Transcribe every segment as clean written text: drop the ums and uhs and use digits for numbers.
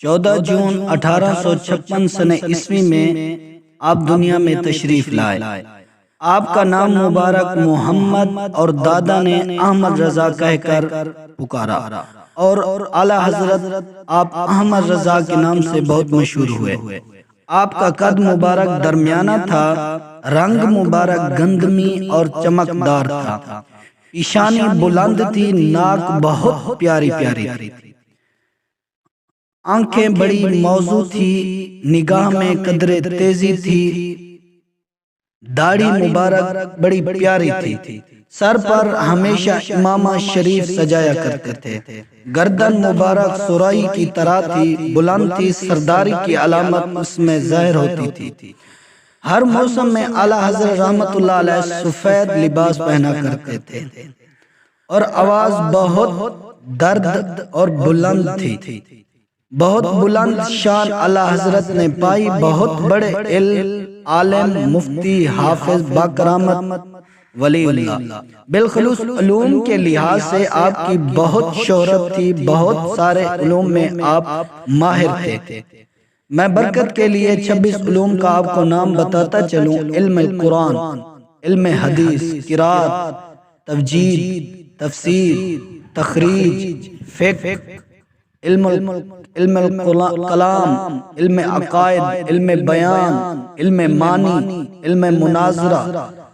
14 جون 1856 سن عیسوی میں آپ دنیا میں تشریف لائے۔ آپ کا نام مبارک محمد اور دادا نے احمد رضا کہہ کر پکارا اور اعلیٰ حضرت آپ احمد رضا کے نام سے بہت مشہور ہوئے۔ آپ کا قد مبارک درمیانہ تھا، رنگ مبارک گندمی اور چمکدار تھا، پیشانی بلند تھی، ناک بہت پیاری پیاری تھی، آنکھیں بڑی موزوں تھی، نگاہ میں قدرے تیزی تھی، داڑھی مبارک بڑی پیاری تھی، سر پر ہمیشہ امامہ شریف سجایا کرتے تھے، گردن مبارک سرائی کی طرح تھی، بلند تھی، سرداری کی علامت اس میں ظاہر ہوتی تھی۔ ہر موسم میں اعلیٰ حضرت رحمت اللہ علیہ سفید لباس پہنا کرتے تھے اور آواز بہت درد اور بلند تھی۔ بہت بلند شان اعلیٰ حضرت نے پائی، بہت بڑے عالم، مفتی، حافظ، باکرامت ولی اللہ، بالخصوص علوم کے لحاظ سے آپ کی بہت شہرت تھی، بہت سارے علوم میں آپ ماہر تھے۔ میں برکت کے لیے 26 علوم کا آپ کو نام بتاتا چلوں: علم قرآن، علم حدیث، قرات، تفجید، تفسیر، تخریج، فقہ، علم کلام، علم عقائد، علم بیان، علم معنی، علم مناظرہ،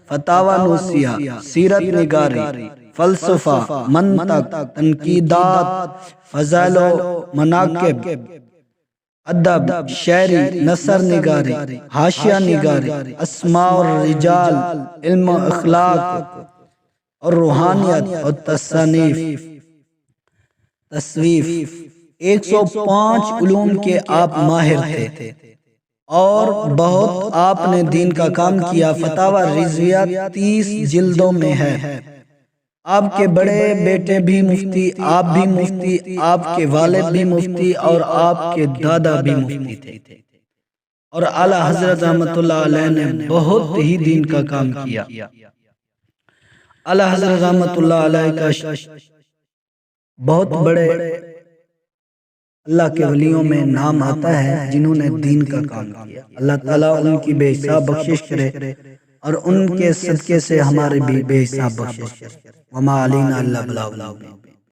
فتاوی نوسیہ، سیرت نگاری، فلسفہ، منطق، تنقیدات، فضائل و مناقب، ادب، شاعری، نثر نگاری، حاشیہ نگاری، اسماء الرجال، علم و اخلاق اور روحانیت اور تصویف۔ 105 علوم کے آپ ماہر تھے اور بہت آپ نے دین کا کام کیا۔ فتاوی رضویہ 30 جلدوں میں ہے۔ آپ کے بڑے بیٹے بھی مفتی، آپ بھی مفتی، آپ کے والد بھی مفتی اور آپ کے دادا بھی مفتی تھے، اور اعلیٰ حضرت رحمت اللہ علیہ نے بہت ہی دین کا کام کیا۔ اعلیٰ حضرت رحمت اللہ علیہ کا بہت بڑے اللہ کے ولیوں میں نام آتا ہے جنہوں نے دین کا کام کیا۔ اللہ تعالیٰ ان کی بے حساب بخشش کرے اور ان کے صدقے سے ہمارے بھی بے حساب بخشش کرے۔ وما علینا الا البلاغ۔